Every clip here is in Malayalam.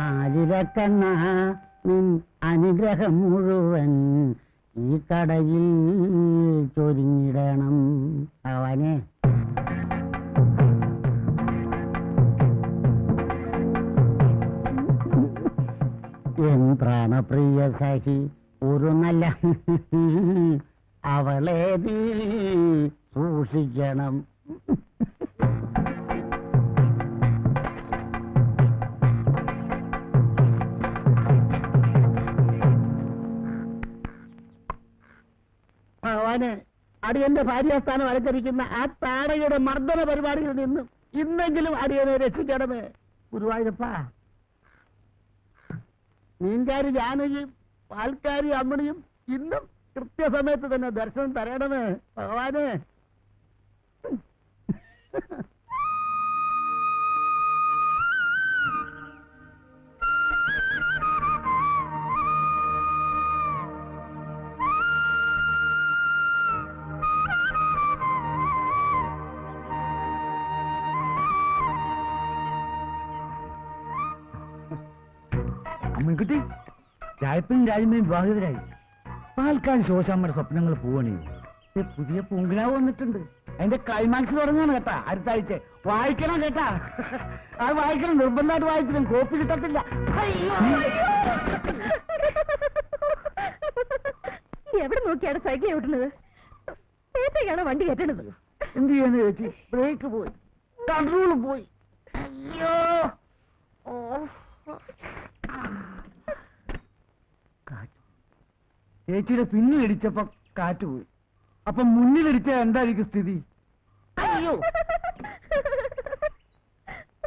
ആതിരക്കണ്ണ നിൻ അനുഗ്രഹം മുഴുവൻ ഈ കടയിൽ ചൊരിഞ്ഞിടണം ഭഗവാനെ. എൻ പ്രാണപ്രിയ സഖി ഒരു നല്ല അവളെ നീ സൂക്ഷിക്കണം. ഭഗവാനെ, അടിയന്റെ ഭാര്യാസ്ഥാനം അലങ്കരിക്കുന്ന ആ താടയുടെ മർദ്ദന പരിപാടിയിൽ നിന്നും ഇന്നെങ്കിലും അടിയനെ രക്ഷിക്കണമേ ഗുരുവായൂരപ്പ. മീൻകാരി ജാനകിയും പാൽക്കാരി അമ്മണിയും ഇന്നും കൃത്യസമയത്ത് തന്നെ ദർശനം തരണമേ ഭഗവാനെ. അമ്മൻകുട്ടി, രായപ്പനും രാജമ്മയും വിവാഹിതരായി. പാൽക്കാരി ശോശാമ്മയുടെ സ്വപ്നങ്ങൾ പോവണേ. പുതിയ പൂങ്കിനാവ് വന്നിട്ടുണ്ട്. അതിന്റെ ക്ലൈമാക്സ് തുടങ്ങാണ് കേട്ടാ അടുത്ത ആഴ്ച. വായിക്കണം കേട്ടാ, അത് വായിക്കണം, നിർബന്ധമായിട്ട് വായിച്ചിട്ടും കോപ്പി കിട്ടത്തില്ല. എവിടെ നോക്കിയാണ് സൈക്കിൾ ഓട്ടുന്നത്? ഏത്തേക്കാണ് വണ്ടി കെട്ടണത്? എന്ത് ചെയ്യാന്ന് ചേച്ചി, ബ്രേക്ക് പോയി, കൺട്രോളും പോയി. അയ്യോ, ചേച്ചിയുടെ പിന്നിലിടിച്ചപ്പോ കാറ്റ് പോയി. അപ്പൊ മുന്നിലിടിച്ച എന്തായിരിക്കും സ്ഥിതി? അയ്യോ,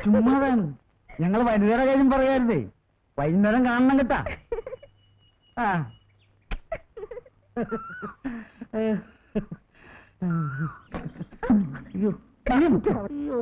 ചുമ്മാതാണ്. ഞങ്ങൾ വനിതയുടെ കാര്യം പറയാരുതേ, വൈകുന്നേരം കാണണം കേട്ടാ. ആ അയ്യോ അയ്യോ,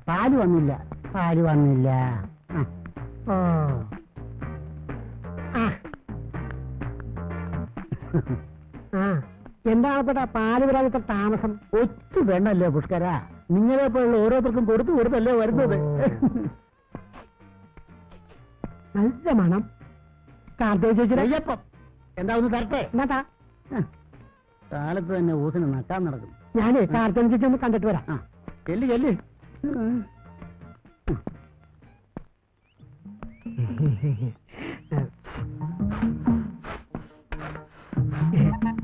പാല് വന്നില്ല, പാല് വന്നില്ല. എന്താണപ്പെട്ട പാല് വരാൻ ഇത്ര താമസം? ഒറ്റ വേണല്ലേ പുഷ്കര, നിങ്ങളെ പോലുള്ള ഓരോരുത്തർക്കും കൊടുത്തു കൊടുത്തല്ലേ വരുന്നത്. നല്ല മണം. കാർത്തേച്ചപ്പം എന്താ ഒന്ന് തരട്ടെ? എന്നാ കാലത്ത് തന്നെ ഊസിന് നട്ടാൻ നടക്കും. ഞാനേ കാർത്തേൻ ചേച്ചി ഒന്ന് കണ്ടിട്ട് വരാം. ചെല്ലി ചെല്ലി.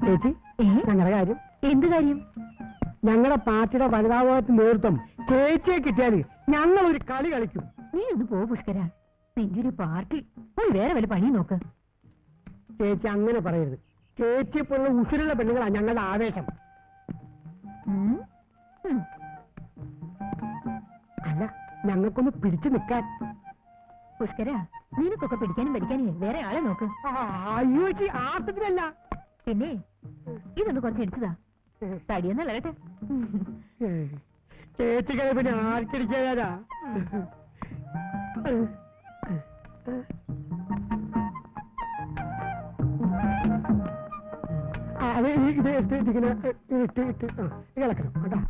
ചേച്ചി, ഞങ്ങളുടെ കാര്യം. എന്ത് കാര്യം? ഞങ്ങളുടെ പാർട്ടിയുടെ വനിതാഭവനത്തിന് നേതൃത്വം ചേച്ചിയെ കിട്ടിയാൽ ഞങ്ങൾ ഒരു കളി കളിക്കും. നീ ഒന്ന് പോ പുഷ്കര, നിന്റെ ഒരു പാർട്ടി. പോയി വേറെ വല്ല പണി നോക്ക്. ചേച്ചി അങ്ങനെ പറയരുത്. ചേച്ചിയെ പോലുള്ള ഉസിരുള്ള പെണ്ണുങ്ങളാണ് ഞങ്ങളുടെ ആവേശം. അല്ല, ഞങ്ങൾക്കൊന്ന് പിടിച്ചു നിൽക്കാൻ. പുഷ്കര, നിനക്കൊക്കെ പിടിക്കാനും പഠിക്കാനും വേറെ ആളെ നോക്ക്. അയ്യോ ചേച്ചി, ആർത്തത്തിലല്ല. പിന്നെ ഇതൊന്ന് കുറച്ച് ഇടിച്ചതാ, തടിയൊന്നല്ല കേട്ടെ. ചേച്ചിക്കത് പിന്നെ ആർക്കിടിക്കാനാ? അത് ഇത് ഇങ്ങനെ ഇട്ട് ഇട്ട് ഇളക്കണം കേട്ടാ.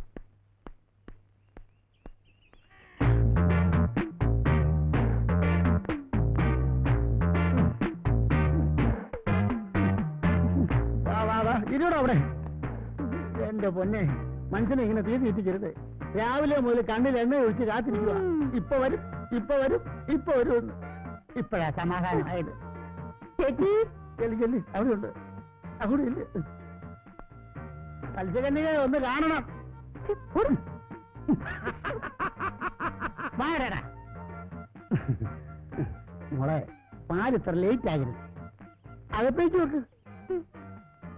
ഇരുവിടെ അവിടെ. എന്റെ പൊന്നെ, മനുഷ്യനെ ഇങ്ങനെ തീ തീറ്റിക്കരുത്. രാവിലെ മുതൽ കണ്ണിൽ എണ്ണ ഒഴിച്ച് കാത്തിരിക്കുക. ഇപ്പൊ വരും, ഇപ്പൊ വരും, ഇപ്പൊ വരും. ഇപ്പഴാ സമാധാനമായത്. ചേച്ചി ചെല്ലി ചെല്ലി, അവിടെയുണ്ട്. അവിടെ ഇല്ല. മത്സ്യകന്യകയെ ഒന്ന് കാണണം. മോളെ, പാല് ഇത്ര ലേറ്റ് ആകരുത്. അകത്തേക്ക് നോക്ക്.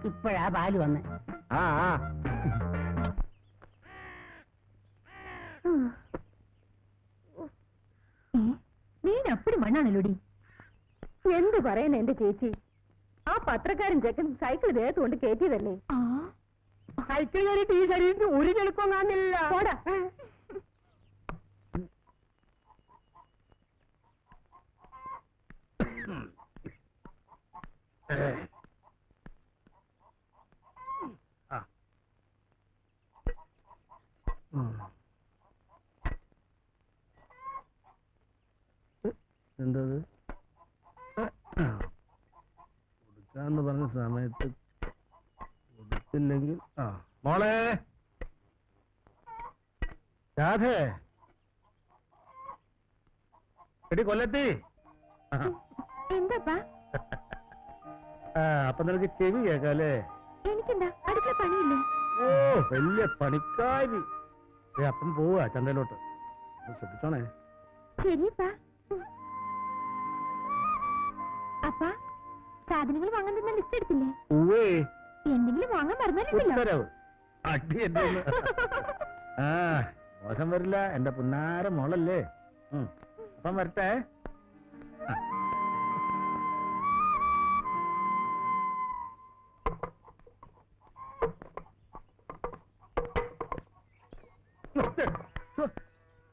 ഇപ്പഴാ പാല് വന്നേ. നീനപ്പടി മണ്ണാണല്ലോടി. എന്ത് പറയുന്ന എന്റെ ചേച്ചി, ആ പത്രക്കാരൻ ചെക്കൻ സൈക്കിൾ ദേഹത്ത് കൊണ്ട് കയറ്റിയതല്ലേ? സൈക്കിൾ കയറിയിട്ട് ഈ ശരീരത്തിൽ ഒരു ചെളുപ്പം കാണില്ല. എന്തത് കൊടുക്കാന്ന് പറഞ്ഞ സമയത്ത് കൊടുത്തില്ലെങ്കിൽ മോളെ രാധേ എടി കൊല്ലത്തി. എന്താ അപ്പൊ നിനക്ക് ചെവി കേക്കാല്ലേ? എനിക്കെന്താ അടുക്കള പണിയില്ലേ? ഓ വലിയ പണിക്കാരി. അപ്പം പോവാ ചന്തയിലോട്ട്, ശ്രദ്ധിച്ചോണേ. ശരിപ്പാ. അപ്പാ സാധനങ്ങൾ വാങ്ങാൻ തന്നെ ലിസ്റ്റ് എടുത്തില്ലേ? എന്തെങ്കിലും വാങ്ങാൻ പറഞ്ഞാലുണ്ടല്ലോ. മോശം വരില്ല, എന്റെ പുന്നാര മോളല്ലേ. അപ്പം വരട്ടെ.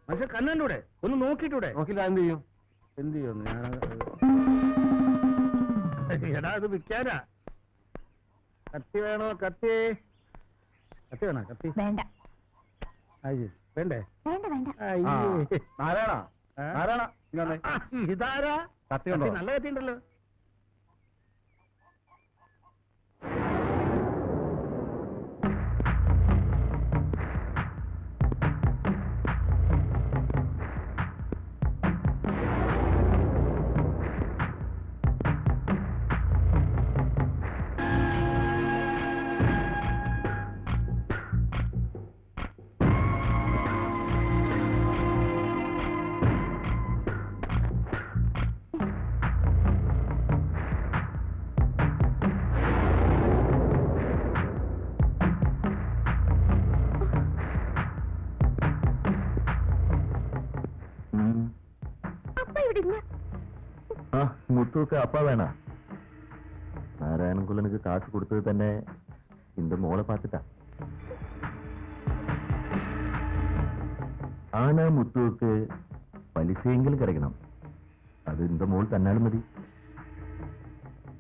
മനുഷ്യ കണ്ണൂടെ ഒന്ന് നോക്കിട്ടൂടെ? നോക്കില്ല എന്ത് ചെയ്യും? എന്ത് ചെയ്യുന്നു ഞാൻ? എടാ അത് വിൽക്കാനാ. കത്തി വേണോ? കത്തി കത്തി വേണോ? കത്തി വേണ്ട. വേണ്ടേ? വേണ്ട വേണ്ട. ഇതാരാ? കത്തി നല്ല കത്തി ഉണ്ടല്ലോ. മുത്തുക്ക് அப்பா வேணா. நாராயணகுலனுக்கு காசு கொடுத்தது തന്നെ இந்த മോളെ பார்த்துட்டா. ஆனா முத்துவுக்கு പലിശയെങ്കിലും കിടക്കണം. അത് இந்த മോൾ തന്നാലും മതി.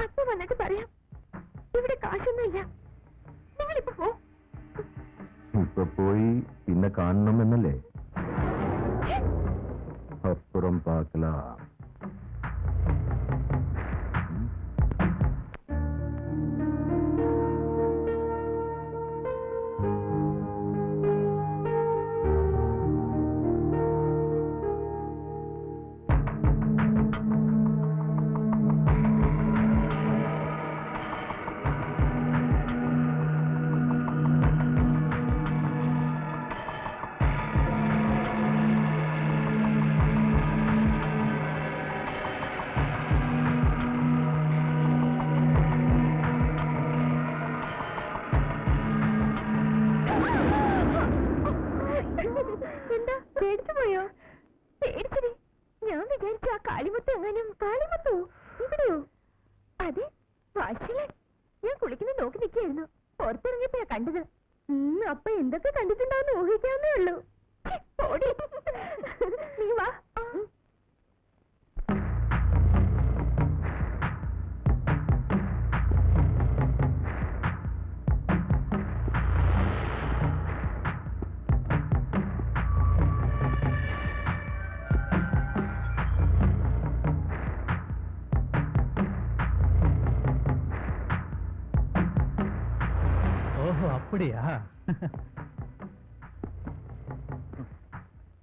അപ്പ വന്നിട്ട് പറയാം, ഇവിടെ കാശൊന്നുമില്ല, നിങ്ങളിപ്പോ പോ. ഇപ്പൊ പോയി പിന്നെ കാണണം എന്നല്ലേ? അപ്പുറം പാക്കലാ. എന്താ പേടിച്ചു പോയോ? പേടിച്ചേ. ഞാൻ വിചാരിച്ചു ആ കാളിമുത്ത് എങ്ങാനും. കാളിമുത്തോ? ഇവിടെയോ? അതെ, വാശിലൻ. ഞാൻ കുളിക്കുന്നത് നോക്കി നിൽക്കുകയായിരുന്നു. പുറത്തിറങ്ങിയപ്പോഴാ കണ്ടത്. അപ്പൊ എന്തൊക്കെ കണ്ടിട്ടുണ്ടാവുന്ന ഊഹിക്കാവുന്നേ ഉള്ളൂ. നീ വാ. ஓஹோ அப்படியா?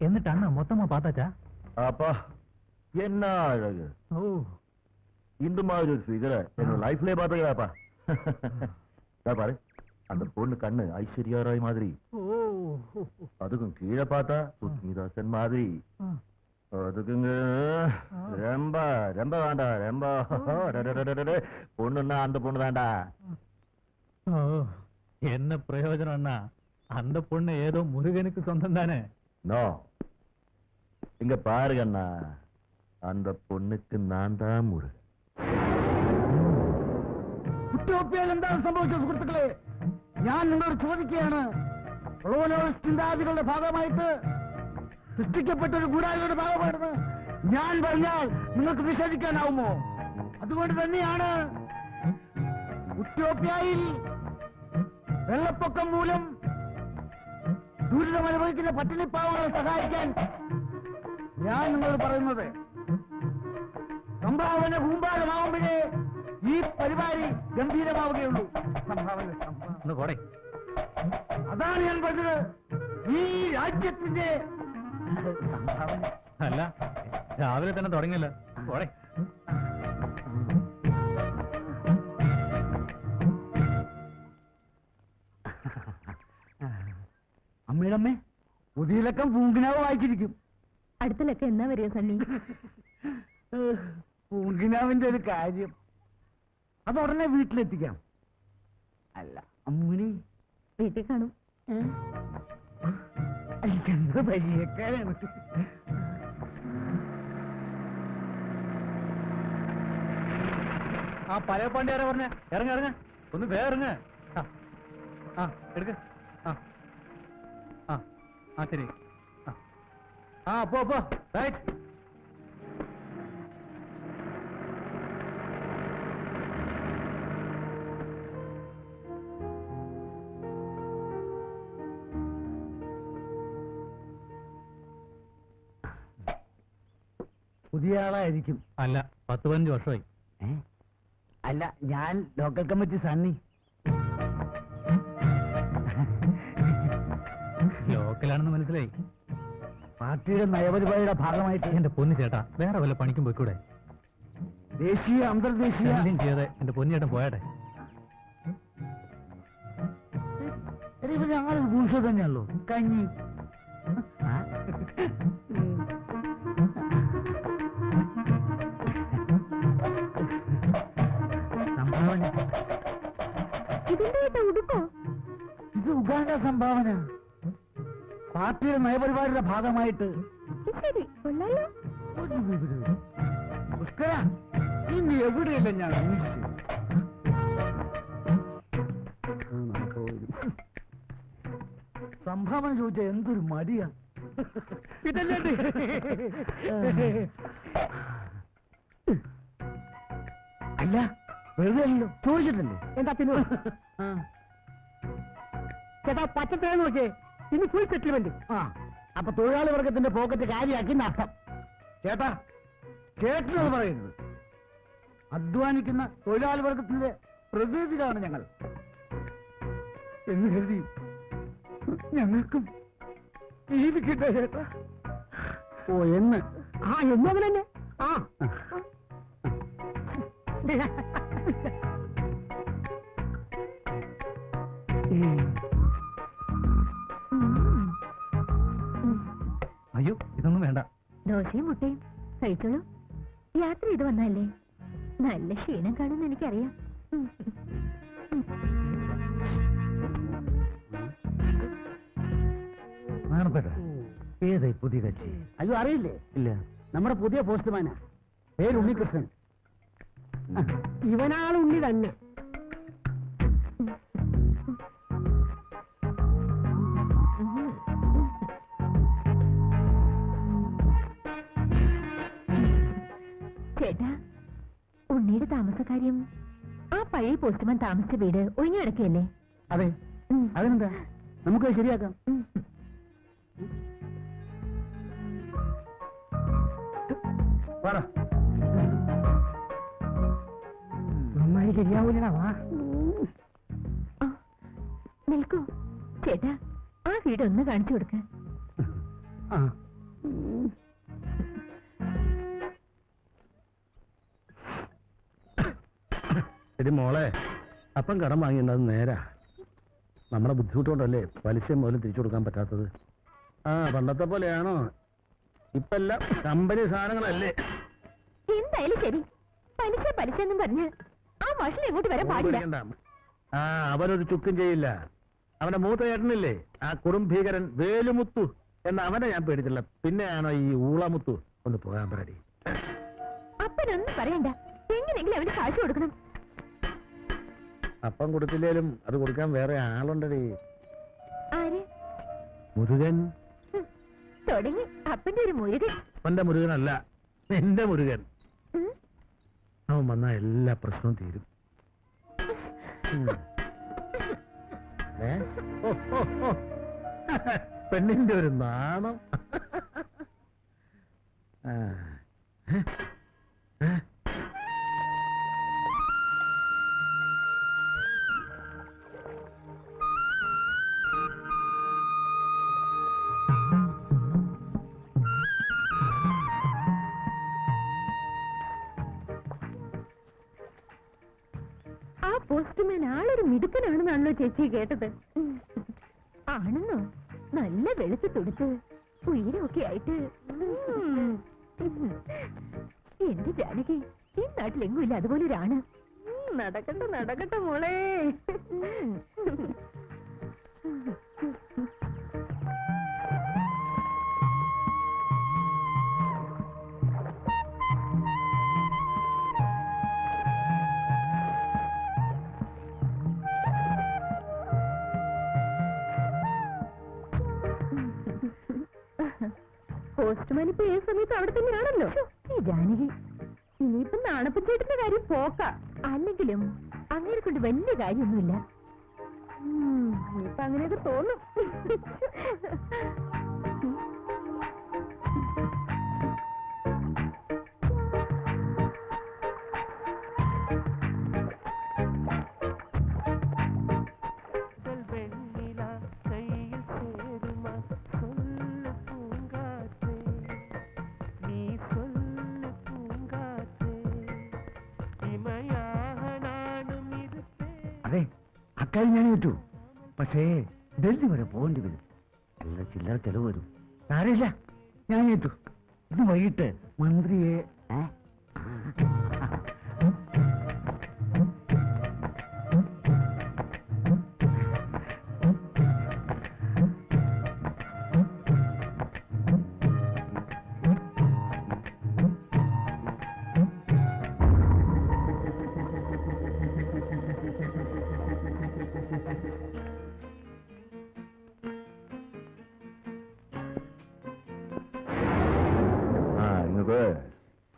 എന്നിട്ട് അണ്ണ മൊത്തമാ பார்த்தாச்சா? அப்பா என்ன அழகு. ஓ, இந்த மாதிரி ஒரு ஃபிகரை என்னோட லைஃப்லயே பார்த்தீங்களாப்பா. பாரு, அந்த பொண்ணு கண்ணு ஐஸ்வர்யா ராய் மாதிரி. அதுக்கும் கீழே பார்த்தா சுஸ்மிதா சென் மாதிரி. அதுக்குங்க ரொம்ப ரொம்ப வேண்டாம். ரொம்ப பொண்ணுன்னா அந்த பொண்ணு தான்டா. என்ன பிரயோஜனம் அண்ணா? அந்த பொண்ணு ஏதோ முருகனுக்கு சொந்தம் தானே? நோ, இங்க பாருங்க அண்ணா, அந்த பொண்ணுக்கு நான் தான் முருகன். ഉറ്റോപ്യയിൽ എന്താണ് സംഭവിച്ചത് സുഹൃത്തുക്കളെ? ഞാൻ നിങ്ങളോട് ചോദിക്കുകയാണ്, ചിന്താഗതികളുടെ ഭാഗമായിട്ട് സൃഷ്ടിക്കപ്പെട്ട ഒരു ഗൂഢാലിയുടെ ഭാഗമാണെന്ന് ഞാൻ പറഞ്ഞാൽ നിങ്ങൾക്ക് നിഷേധിക്കാനാവുമോ? അതുകൊണ്ട് തന്നെയാണ് ഉത്യോപ്യയിൽ വെള്ളപ്പൊക്കം മൂലം ദുരിതമനുഭവിക്കുന്ന പട്ടിണിപ്പാവങ്ങളെ സഹായിക്കാൻ ഞാൻ നിങ്ങളോട് പറയുന്നത്. സംഭാവന ഭൂമ്പാലമാവുമ്പോഴേ ഈ പരിപാടി ഗംഭീരമാവുകയുള്ളൂ. സംഭാവന അതാണ് ഞാൻ പറഞ്ഞത്. ഈ രാജ്യത്തിന്റെ സംഭാവന അല്ല, രാവിലെ തന്നെ തുടങ്ങിയല്ല. പോടെ. അമ്മയുടെ പുതിയ ലക്കം പൂങ്കിനാവ് വായിച്ചിരിക്കും. അടുത്ത ലക്കം എന്നാ വരിക സണ്ണി? പൂങ്കിനാവിന്റെ ഒരു കാര്യം അത് ഉടനെ വീട്ടിലെത്തിക്കാം. അല്ല അമ്മിണി വീട്ടിൽ കാണും. എന്താ പരിചയക്കാരാണ്. ആ പഴയ പാണ്ടി ആരാ പറഞ്ഞ? ഇറങ്ങ ഇറങ്ങ, ഒന്ന് വേറങ്ങ. ആ എടുക്ക. ആ ശരി. ആ പോ റൈറ്റ്. പുതിയ ആളായിരിക്കും. അല്ല, 10-15 വർഷമായി. അല്ല, ഞാൻ ലോക്കൽ കമ്മിറ്റി സണ്ണി. ലോക്കലാണെന്ന് മനസ്സിലായി. പാർട്ടിയുടെ നയപരിപാടിയുടെ ഭാഗമായിട്ട്. എന്റെ പൊന്നു ചേട്ടാ, വേറെ വല്ല പണിക്കും പോയിക്കൂടെ? ദേശീയ അന്തർദേശീയ ചെയ്യാതെ എന്റെ പൊന്നിയേട്ടൻ പോയാട്ടെ. ഞങ്ങൾ ഭൂഷ തന്നെയല്ലോ. കഞ്ഞി സംഭാവന. ഇത് ഉഗാണ്ട സംഭാവന. പാർട്ടിയുടെ നയപരിപാടിയുടെ ഭാഗമായിട്ട്. പുഷ്കര, ഇനി എവിടെയല്ല ഞാൻ സംഭാവന ചോദിച്ചാൽ എന്തൊരു മടിയാ. ഇതല്ലേ അല്ല, വെറുതെ അല്ലല്ലോ, ചോദിച്ചിട്ടല്ലേ. എന്താ പിന്നെ ചേട്ടാ പച്ചത്തേ നോക്കിയേ, ഇനി ഫുൾ സെറ്റിൽമെന്റ്. അപ്പൊ തൊഴിലാളി വർഗത്തിന്റെ പോക്കറ്റ് കാര്യമാക്കി നഷ്ടം. ചേട്ടാ, ചേട്ടനത് പറയുന്നത്. അധ്വാനിക്കുന്ന തൊഴിലാളി വർഗത്തിന്റെ പ്രതിനിധികളാണ് ഞങ്ങൾ എന്ന് കരുതി ഞങ്ങൾക്കും ജീവിക്കട്ടെ ചേട്ടാ. ഓ എന്ന് എന്നതിൽ തന്നെ. അയ്യോ, ഇതൊന്നും വേണ്ട. ദോശയും മുട്ടയും കഴിച്ചോളൂ. യാത്ര ചെയ്ത് വന്നല്ലേ, നല്ല ക്ഷീണം കാണുമെന്ന് എനിക്കറിയാം. ഏതായി പുതിയ കക്ഷി? അയ്യോ അറിയില്ലേ? ഇല്ല. നമ്മുടെ പുതിയ പോസ്റ്റ്മാനാ, പേര് ഉണ്ണികൃഷ്ണൻ. ഇവനാൾ ഉണ്ണി തന്നെ. ചേട്ടാ, ഉണ്ണിയുടെ താമസക്കാര്യം ആ പഴയ പോസ്റ്റ്മാൻ താമസിച്ച വീട് ഒഴിഞ്ഞു കിടക്കുകയല്ലേ? അതെ. അതിനെന്താ, നമുക്ക് ശരിയാക്കാം. നന്നായി ശരിയാവൂലടാ. വാ നിൽക്കൂ ചേട്ടാ, ആ വീട് ഒന്ന് കാണിച്ചു കൊടുക്ക. ശരി മോളെ, അപ്പം കടം വാങ്ങിയത് നേരാ. നമ്മുടെ ബുദ്ധിമുട്ടുകൊണ്ടല്ലേ പലിശയും പോലും തിരിച്ചു കൊടുക്കാൻ പറ്റാത്തത്. പണ്ടത്തെ പോലെയാണോ? ഇപ്പെല്ലാം കമ്പനി സാധനങ്ങളല്ലേ. എന്തായാലും ശരി, പലിശ പലിശ എന്നും പറഞ്ഞ് ആ മാഷിനെ എങ്ങോട്ട് വരാൻ പാടില്ല. അവനൊരു ചുക്കും ചെയ്യില്ല. അവന്റെ മൂത്ത ചേട്ടനില്ലേ, ആ കുടുംബീകരൻ വേലുമുത്തു എന്ന അവനെ ഞാൻ പേടിച്ചില്ല. പിന്നെയാണോ ഈ ഊളമുത്തു? ഒന്ന് പോകാൻ പാടി. അപ്പനൊന്നും പറയണ്ട, എങ്ങനെയെങ്കിലും അവന് കാശ് കൊടുക്കണം. അപ്പം കൊടുത്തില്ലേലും അത് കൊടുക്കാൻ വേറെ ആളുണ്ടേ. ആര്? മുരുകൻ. തുടങ്ങി അപ്പന്റെ ഒരു മുരുകൻ. അപ്പന്റെ മുരുകനല്ല, എന്റെ മുരുകൻ. അവൻ വന്നാ എല്ലാ പ്രശ്നവും തീരും. പെണ്ണിന്റെ ഒരു നാണം. ആ പോസ്റ്റ്മാൻ ആളൊരു മിടുക്കനാണെന്നാണല്ലോ ചേച്ചി കേട്ടത്. ആണെന്നോ? നല്ല വെളുത്ത് തുടുത്ത് ഉയരമൊക്കെ ആയിട്ട്. എന്റെ ജാനകി, ഈ നാട്ടിലെങ്ങും ഇല്ല അതുപോലെ ഒരാണ്. നടക്കട്ടെ നടക്കട്ടെ മോളെ. പോസ്റ്റ്മാൻ ഇപ്പൊ ഏത് സമയത്ത് അവിടെ തന്നെയാണല്ലോ. ഈ ജാനകി, ഇനിയിപ്പൊ നാണപ്പച്ചേട്ടന്റെ കാര്യം പോക്ക. അല്ലെങ്കിലും അങ്ങനെ കൊണ്ട് വലിയ കാര്യമൊന്നുമില്ല. ഇനിയിപ്പൊ അങ്ങനെയൊക്കെ തോന്നും. അതെ, അക്കാര്യം ഞാൻ ഏറ്റു. പക്ഷേ ഡൽഹി വരെ പോകേണ്ടി വരും. നല്ല ചില്ലറ ചെലവ് വരും. സാരമില്ല, ഞാൻ ഏറ്റു. ഇത് വൈകിട്ട് മന്ത്രിയെ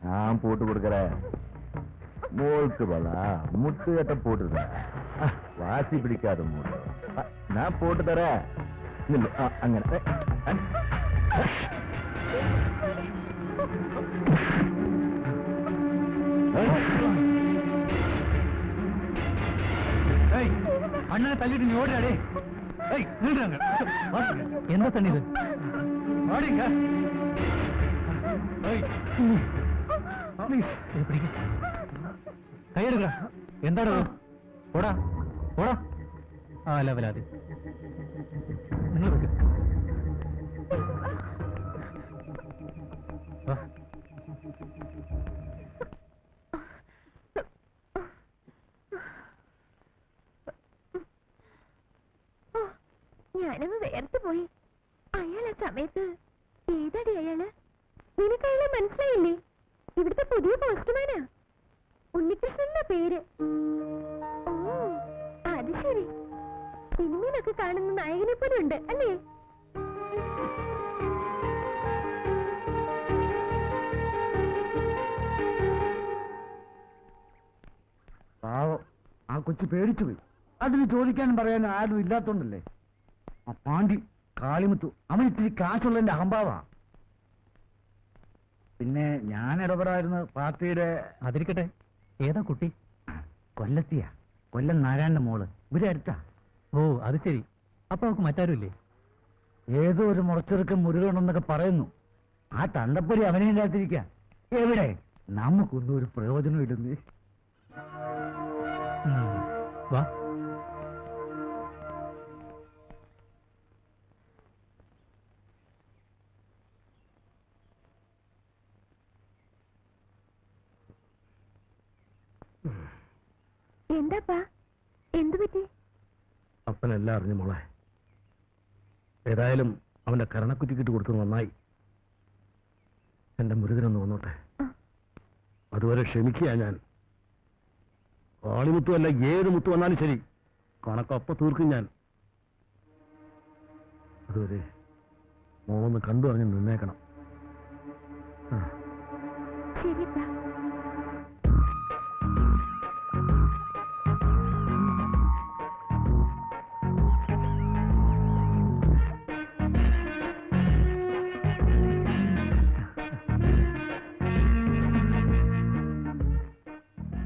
நான் போட்டு கொடுக்கறேன். மோளுக்கு பலா முட்டு கட்ட போட்டுருக்க. வாசி பிடிக்காத மூடு. நான் போட்டு தரேன். അങ്ങനെ അണ്ണനെ തല്ലിട്ട് നീ ഓടിയാടേ. എന്താ തണ്ണിത്? ഓടിങ്ക കൈയെടുക്ക. എന്താടോ? ഓടാ ഓടാ. ആ ലെവലാതി നിങ്ങൾ വെക്ക്. ഞാനങ്ങ് വേർത്ത് പോയി. അയാൾ ആ സമയത്ത് ഏതാടി അയാള്? നിനക്കയാളെ മനസ്സിലായില്ലേ? ഇവിടുത്തെ പുതിയ പോസ്റ്റ്മാനാ. ഉണ്ണികൃഷ്ണന്റെ പേര്. ഓ, അത് ശരി. സിനിമയിലൊക്കെ കാണുന്ന നായകനെ പോലെ ഉണ്ട് അല്ലേ? പാവം, ആ കൊച്ചു പേടിച്ചു പോയി. അതിന് ചോദിക്കാനും പറയാനും ആരും ഇല്ലാത്തോണ്ടല്ലേ. ആ പാണ്ടി കാളിമുത്തു അവൻ ഇത്തിരി കാശുള്ളതിന്റെ അഹംഭാവാ. പിന്നെ ഞാൻ ഇടപെടായിരുന്നു പാർട്ടിയുടെ. അതിരിക്കട്ടെ, ഏതാ കുട്ടി? കൊല്ലത്തിയാ, കൊല്ലം നാരായണന്റെ മോള്. ഇവിടെ അടുത്താ. ഓ, അത് ശരി. അപ്പൊ അവർക്ക് മറ്റാരുമില്ലേ? ഏതോ ഒരു മുറച്ചെറുക്കം മുരുകണമെന്നൊക്കെ പറയുന്നു. ആ തണ്ടപ്പൊരി അവനെ ഇല്ലാത്തിരിക്ക. എവിടെ നമുക്കൊന്നും ഒരു പ്രയോജനം ഇടുന്നേ. വാ. എന്താപ്പാ, എന്തു പറ്റി? അപ്പനെല്ലാം അറിഞ്ഞു മോളെ. ഏതായാലും അവന്റെ കരണക്കുറ്റിക്കിട്ട് കൊടുത്ത് നന്നായി. എന്റെ മുരുകനൊന്ന് വന്നോട്ടെ. അതുവരെ ക്ഷമിക്കുക ഞാൻ. കാളിമുത്തുമല്ല ഏത് മുത്തു വന്നാലും ശരി, കണക്കപ്പ തീർക്കും ഞാൻ. അതുവരെ മോളൊന്ന് കണ്ടു അറിഞ്ഞ് നിന്നേക്കണം. ശരിപ്പാ.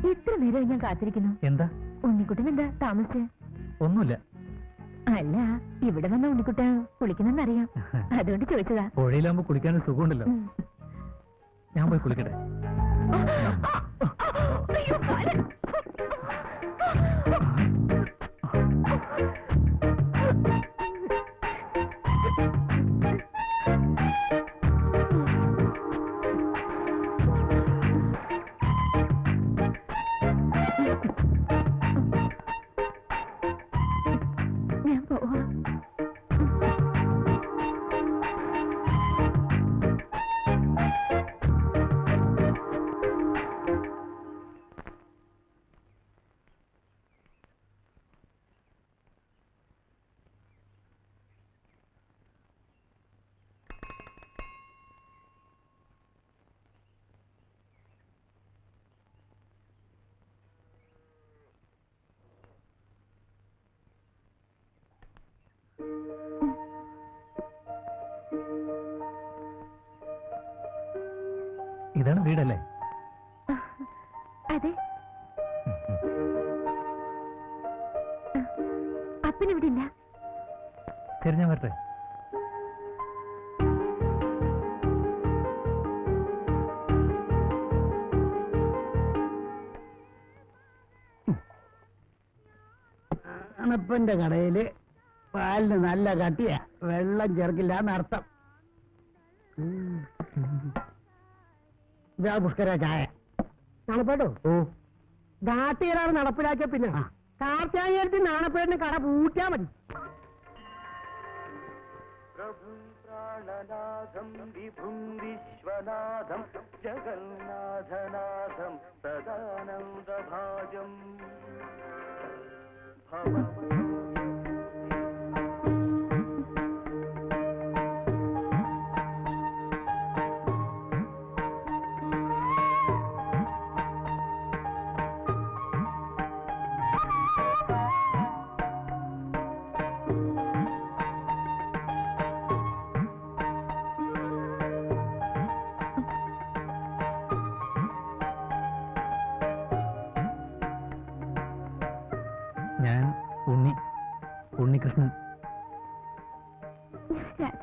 എത്ര നേരം ഞാൻ കാത്തിരിക്കുന്നു. എന്താ? ഉണ്ണിക്കുട്ടൻ എന്താ താമസിച്ച്? ഒന്നുമില്ല. അല്ല, ഇവിടെ വന്ന ഉണ്ണിക്കുട്ടൻ കുളിക്കുന്നെന്നറിയാം, അതുകൊണ്ട് ചോദിച്ചതാ. പുഴയിലാകുമ്പോ കുളിക്കാൻ സുഖമുണ്ടല്ലോ. ഞാൻ പോയി കുളിക്കട്ടെ. അയ്യോ, കാലൻ. ഞാൻ പോവാ. ഇതാണ് വീടല്ലേ? അതെ. അപ്പനിവിടെ ഇല്ല. ശരി, ഞാൻ വരട്ടെ. അണപ്പന്റെ കടയില് പാലിന് നല്ല കട്ടിയാ, വെള്ളം ചേർക്കില്ല എന്നർത്ഥം. ഇതാ പുഷ്കര ചായ. നാണപ്പേട്ടോ? ഓ, നാട്ടുകാരാണ് നടപ്പിലാക്കിയ പിന്നെ കാർത്തികേയത്തിൽ നാണപ്പേടിന് കട പൂട്ടിയാ മതി. പ്രാണനാഥം വിഭും വിശ്വനാഥം ജഗന്നാഥനാഥം സദാനന്ദഭാജം ഞാൻ ഉണ്ണികൃഷ്ണൻ. രാധ.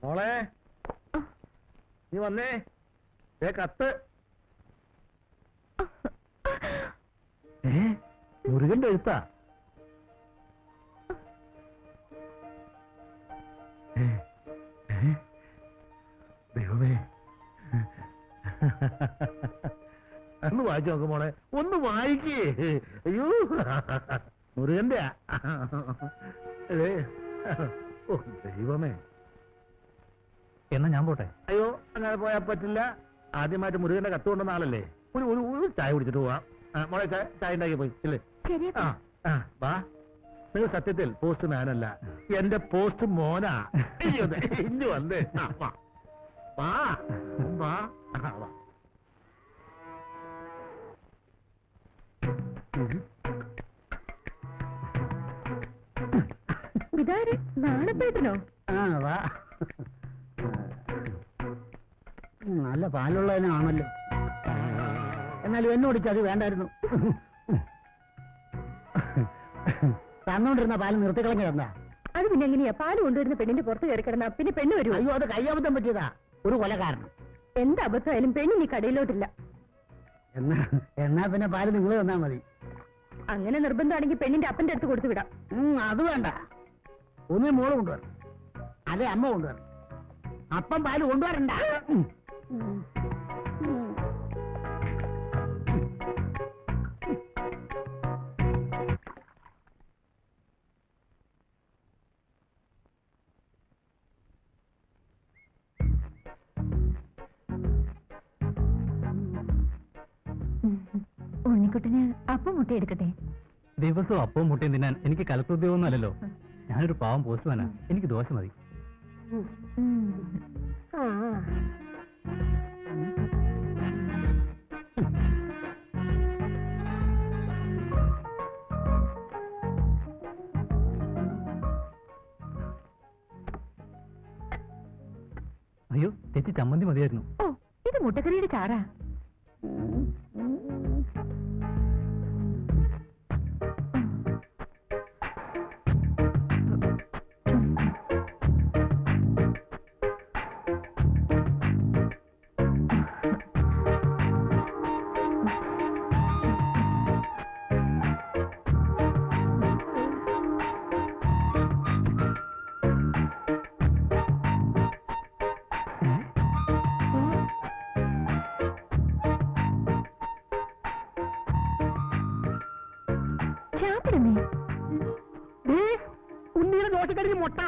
മോളെ നീ വന്നേ, കത്ത്. മുരുകന്റെ എഴുത്താ? ദൈവമേ, ഒന്ന് വായിച്ചു നോക്ക് മോളെ, ഒന്ന് വായിക്കേ. അയ്യോ, മുരുകന്റെ. ദൈവമേ. എന്നാ ഞാൻ പോട്ടെ? അയ്യോ, അങ്ങനെ പോയാൽ പറ്റില്ല. ആദ്യമായിട്ട് മുരുകന്റെ കത്ത് കൊണ്ടുവന്ന ആളല്ലേ, ഒരു ചായ കുടിച്ചിട്ട് പോവാം. മോളെ ചായ ഉണ്ടാക്കി പോയി ഇല്ലേ? വാ. നിങ്ങൾ സത്യത്തിൽ പോസ്റ്റ് മാനല്ല, എന്റെ പോസ്റ്റ് മോനാ. ഇഞ്ഞു വന്നേ. വാ വാ വാ. ഇതാര് നാണപ്പേട്ടനോ? വാ. നല്ല പാലുള്ളതിനാണല്ലോ. എന്നാലും എന്നോട് അത് വേണ്ടായിരുന്നു. തന്നോണ്ടിരുന്ന പാല് നിർത്തിക്കളഞ്ഞ തന്നാ. അത് പിന്നെ എങ്ങനെയാ പാല് കൊണ്ടുവരുന്ന പെണ്ണിന്റെ പുറത്ത് കയറി കിടന്നാ പിന്നെ പെണ്ണ് വരും? അയ്യോ, അത് കയ്യബദ്ധം പറ്റിയതാ, ഒരു കൊല കാരണം. എന്ത് അബദ്ധമായാലും പെണ്ണിന് ഈ കടയിലോട്ടില്ല. എന്നാ പിന്നെ പാല് നിങ്ങൾ തന്നാ മതി. അങ്ങനെ നിർബന്ധമാണെങ്കിൽ പെണ്ണിന്റെ അപ്പന്റെ അടുത്ത് കൊടുത്തു വിടാം. അത് വേണ്ട, ഒന്നേ മോള് കൊണ്ടുവരണം, അതെ അമ്മ കൊണ്ടുവരണം. അപ്പം പാല് കൊണ്ടുവരണ്ട. ഉണ്ണിക്കുട്ടന് അപ്പം മുട്ട എടുക്കട്ടെ? ദിവസവും അപ്പവും മുട്ടയും തിന്നാൻ എനിക്ക് കലക്ടറുദ്യോഗമൊന്നും അല്ലല്ലോ. ഞാനൊരു പാവം പോസ്റ്റ്മാനാ, എനിക്ക് ദോശ മതി. അയ്യോ ചേച്ചി, ചമ്മന്തി മതിയായിരുന്നു. ഓ, ഇത് മുട്ടക്കറിയുടെ ചാറാ. ഉണ്ണിയുടെ ദോശക്കടിക്ക് മുട്ട.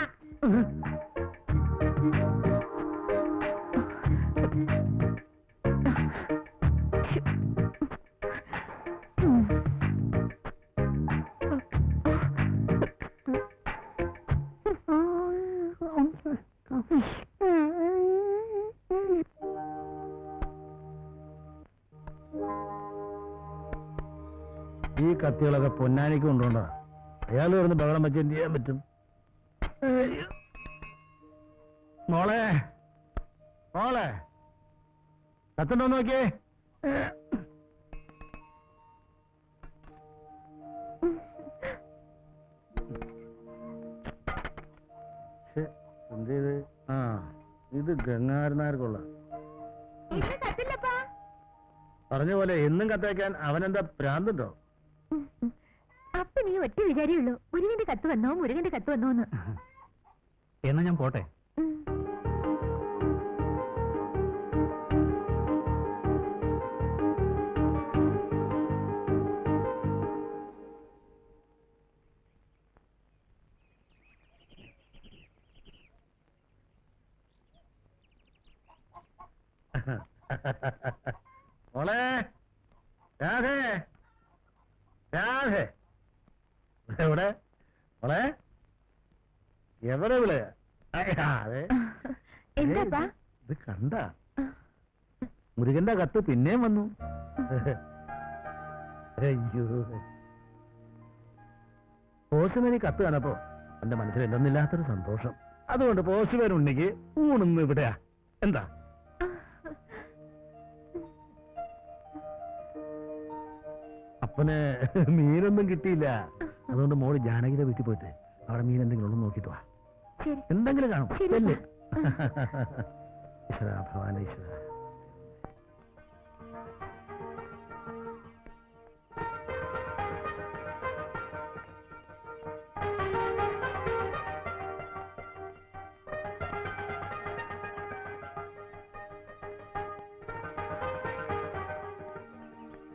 ഈ കത്തികളൊക്കെ പൊന്നാനിക്ക് കൊണ്ടുപോണ്ടാ. അയാൾ വരുന്ന ബഹളം വെച്ച് എന്ത് ചെയ്യാൻ പറ്റും? മോളെ മോളെ, കത്തുണ്ടോ നോക്കിയേ. എന്ത് ചെയ്ത്? ഇത് ഗംഗാരനാർക്കുള്ള പറഞ്ഞ പോലെ എന്നും കത്തയക്കാൻ അവനെന്താ ഭ്രാന്തുണ്ടോ? അപ്പൊ നീ ഒറ്റ വിചാരിയുള്ളൂ, മുരുകന്റെ കത്ത് വന്നോ മുരുകന്റെ കത്ത് വന്നോന്ന്. എന്നാ ഞാൻ പോട്ടെ? മോളെ രാധേ, രാധേ എവിടെ? മോളെ എവിടെ വിള? എന്താ ഇത് കണ്ട? മുരുകന്റെ കത്ത് പിന്നെയും വന്നു. അയ്യോ, പോസ്റ്റ്മാൻ കത്ത് കാണപ്പോ എന്റെ മനസ്സിൽ എന്തെന്നില്ലാത്തൊരു സന്തോഷം. അതുകൊണ്ട് പോസ്റ്റ്മാൻ ഉണ്ടെങ്കിൽ ഊണുന്ന് ഇവിടെയാ. എന്താ അപ്പന് മീനൊന്നും കിട്ടിയില്ല. അതുകൊണ്ട് മോള് ജാനകിയുടെ വീട്ടിൽ പോയിട്ട് അവിടെ മീൻ എന്തെങ്കിലും ഉള്ളു നോക്കിട്ട് വാ. എന്തെങ്കിലും കാണും. ഈശ്വര ഭവാനീശ്വര.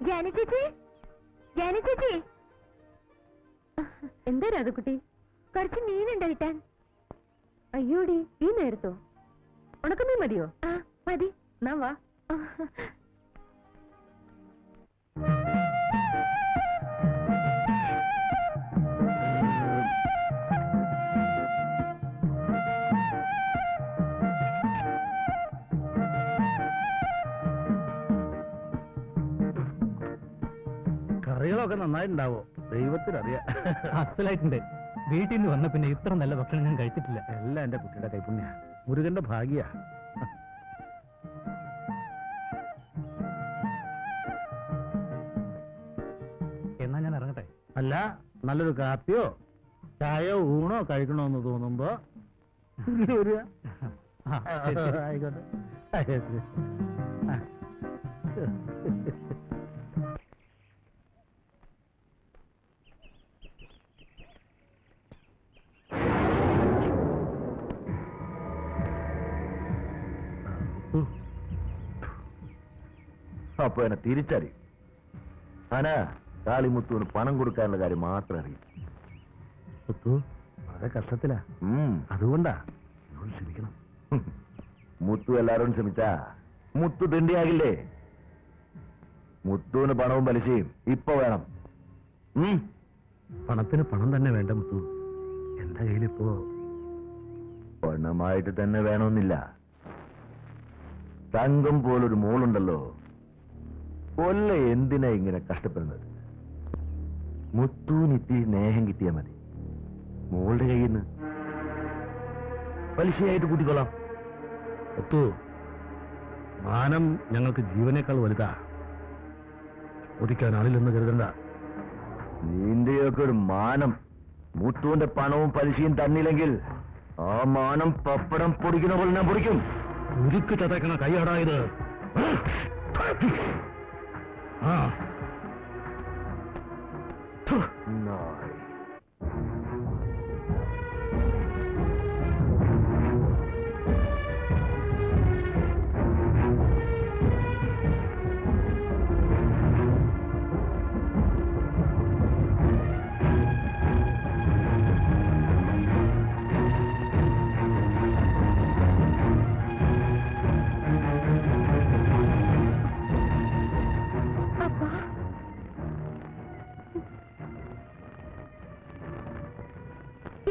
ജാന ചേച്ചി, ജാന ചേച്ചി, എന്താ രാധക്കുട്ടി? കുറച്ച് മീനുണ്ടോ കിട്ടാൻ? അയ്യോടി, ഈ നേരത്തോ? ഉണക്കമീൻ മതിയോ? ആ മതി. എന്നാ വാ. കറികളൊക്കെ നന്നായിട്ടുണ്ടാവോ? ദൈവത്തിനറിയാം. അസലായിട്ടുണ്ട്. വീട്ടിൽ നിന്ന് വന്ന പിന്നെ ഇത്ര നല്ല ഭക്ഷണം ഞാൻ കഴിച്ചിട്ടില്ല. എല്ലാം എന്റെ കുട്ടിയുടെ കൈപുണ്യ, മുരുകന്റെ ഭാഗ്യ. എന്നാ ഞാൻ ഇറങ്ങട്ടെ. അല്ല, നല്ലൊരു കാപ്പിയോ ചായയോ ഊണോ കഴിക്കണോന്ന് തോന്നുമ്പോ വരിക. ആ, ശരി, ശരി. ആയിക്കോട്ടെ. ആ, ശരി. ആ. അപ്പൊ എന്നെ തിരിച്ചറിയും. ആന കാളിമുത്തുവിന് പണം കൊടുക്കാനുള്ള കാര്യം മാത്രം അറിയും. മുത്തു വളരെ കഷ്ടത്തിലാ, അതുകൊണ്ടാ എന്നോട് ക്ഷമിക്കണം. മുത്തു എല്ലാരോടും ക്ഷമിച്ചാ മുത്തു തിണ്ടിയാകില്ലേ? മുത്തുവിന് പണവും പലിശയും ഇപ്പൊ വേണം. പണത്തിന് പണം തന്നെ വേണ്ട മുത്തു. എന്റെ കയ്യിലിപ്പോ പണമായിട്ട് തന്നെ വേണമെന്നില്ല. തങ്കം പോലൊരു മോളുണ്ടല്ലോ, കൊല്ല എന്തിനാ ഇങ്ങനെ കഷ്ടപ്പെടുന്നത്? മുത്തുവിനിത്തി സ്നേഹം കിട്ടിയാ മതി. മോളുടെ കയ്യിൽ നിന്ന് പലിശയായിട്ട് കൂട്ടിക്കൊള്ളാം. മുത്തു, മാനം ഞങ്ങൾക്ക് ജീവനേക്കാൾ വലുതാ. ചോദിക്കാൻ ആളില്ലെന്ന് കരുതണ്ട. നിന്റെയൊക്കെ ഒരു മാനം മുത്തുവിന്റെ പണവും പലിശയും തന്നില്ലെങ്കിൽ ആ മാനം പപ്പടം പൊടിക്കുന്ന പോലെ ഞാൻ പൊടിക്കും. ഉരുക്ക് ചതക്കണ കൈയാടായത്. ആ നായ്.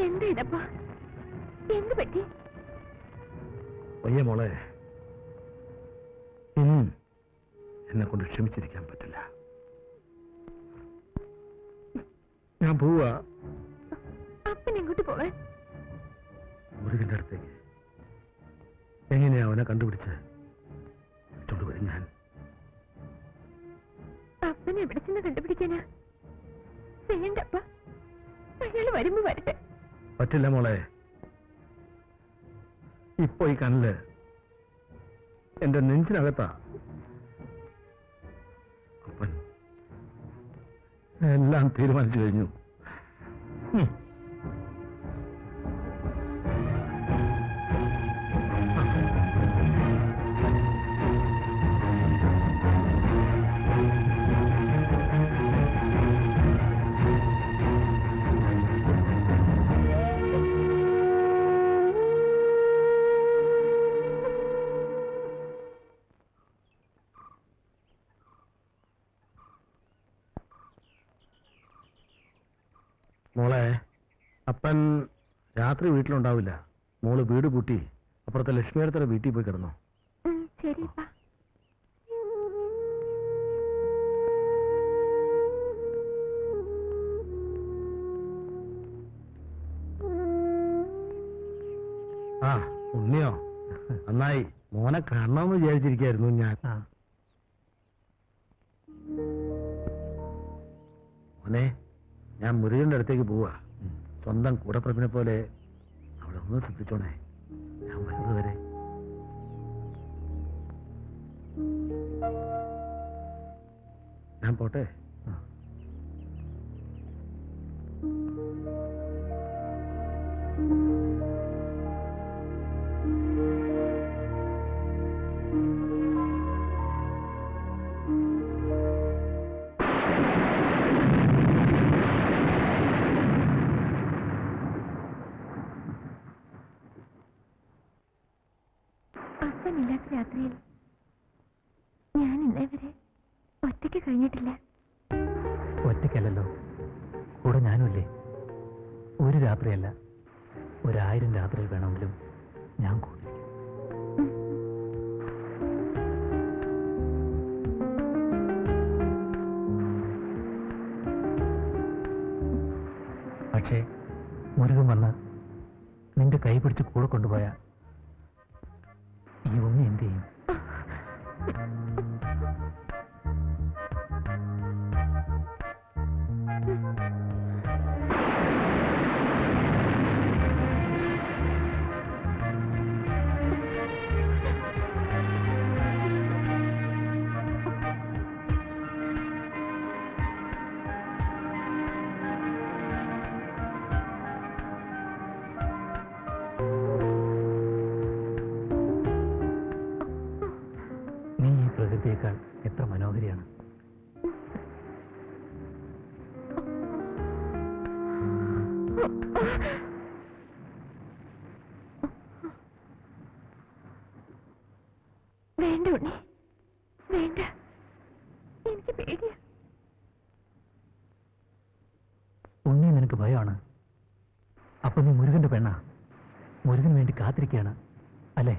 എന്താ ഇതപ്പാ? എന്ത് പറ്റി? വയ്യ മോളെ, ഇനിയും എന്നെ കൊണ്ട് ക്ഷമിച്ചിരിക്കാൻ പറ്റില്ല. ഞാൻ പോവാ. അപ്പൻ എങ്ങോട്ട് പോവാൻ? മുരുകന്റെ അടുത്തേക്ക്. എങ്ങനെയാ അവനെ കണ്ടുപിടിച്ച് വിളിച്ചോണ്ട് വരും ഞാൻ. അപ്പനെ എവിടെ ചെന്ന് കണ്ടുപിടിക്കാനാ? വേണ്ടപ്പ, അയാൾ വരുമ്പോ വരട്ടെ. പറ്റില്ല മോളെ. ഇപ്പൊ ഈ കണ്ണില് എന്റെ നെഞ്ചിനകത്താ. അപ്പൻ എല്ലാം തീരുമാനിച്ചു കഴിഞ്ഞു. മോളെ, അപ്പൻ രാത്രി വീട്ടിലുണ്ടാവില്ല. മോള് വീട് പൂട്ടി അപ്പുറത്തെ ലക്ഷ്മിയടുത്ത വീട്ടിൽ പോയി കിടന്നു. ശരിപ്പാ. ആ ഉണ്ണിയോ, നന്നായി. മോനെ കാണണമെന്ന് വിചാരിച്ചിരിക്കായിരുന്നു ഞാൻ. മോനെ, ഞാൻ മുരുകന്റെ അടുത്തേക്ക് പോവാ. സ്വന്തം കൂടപ്പിറപ്പിനെ പോലെ അവിടെ ഒന്ന് ശ്രദ്ധിച്ചോണേ. ഞാൻ വരുന്നതുവരെ ഞാൻ പോട്ടെ. അപ്പനില്ലാത്ത രാത്രിയിൽ ഞാൻ ഇന്നേ വരെ ഒറ്റയ്ക്ക് കഴിഞ്ഞിട്ടില്ല. ഒറ്റയ്ക്കല്ലല്ലോ, കൂടെ ഞാനുമില്ലേ. ഒരു രാത്രിയല്ല, 1000 രാത്രിയിൽ വേണമെങ്കിലും ഞാൻ കൂടി. പക്ഷേ മുരുകൻ വന്ന് നിന്റെ കൈ പിടിച്ച് കൂടെ കൊണ്ടുപോയ ഈ ഉണ്ണി എന്ത് ചെയ്യും? നീ ഈ പ്രകൃതിയേക്കാൾ എത്ര മനോഹരിയാണ്. വേണ്ട ഉണ്ണി, വേണ്ട, എനിക്ക് പേടിയാ. ഉണ്ണി നിനക്ക് ഭയമാണ്. അപ്പൊ നീ മുരുകന്റെ പെണ്ണാ, മുരുകന് വേണ്ടി കാത്തിരിക്കുകയാണ് അല്ലേ?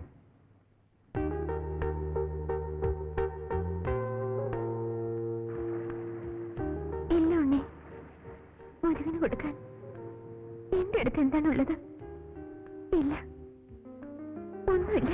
ഇല്ല ഉണ്ണി, മുരുകന് കൊടുക്കാൻ എന്റെ അടുത്ത് എന്താണുള്ളത്? ഇല്ല, ഒന്നുമില്ല.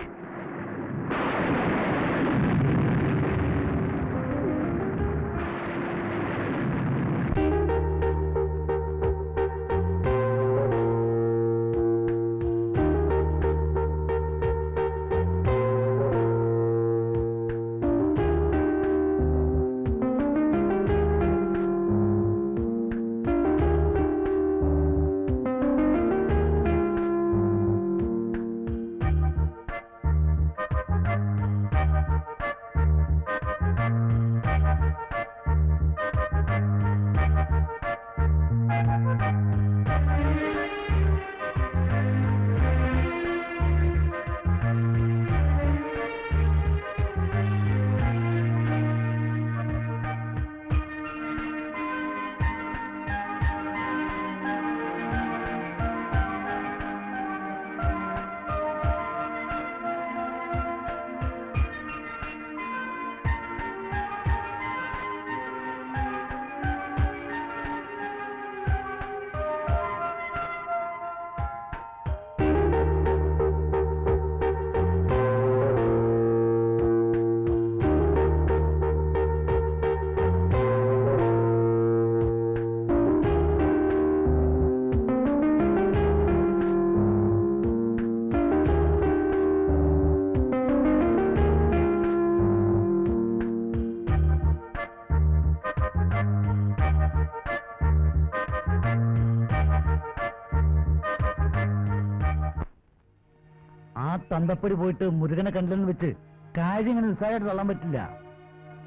തന്തപ്പടി പോയിട്ട് മുരുകനെ കണ്ടില്ലെന്ന് വെച്ച് കാര്യം ഇങ്ങനെ നിസ്സാരമായിട്ട് തള്ളാൻ പറ്റില്ല.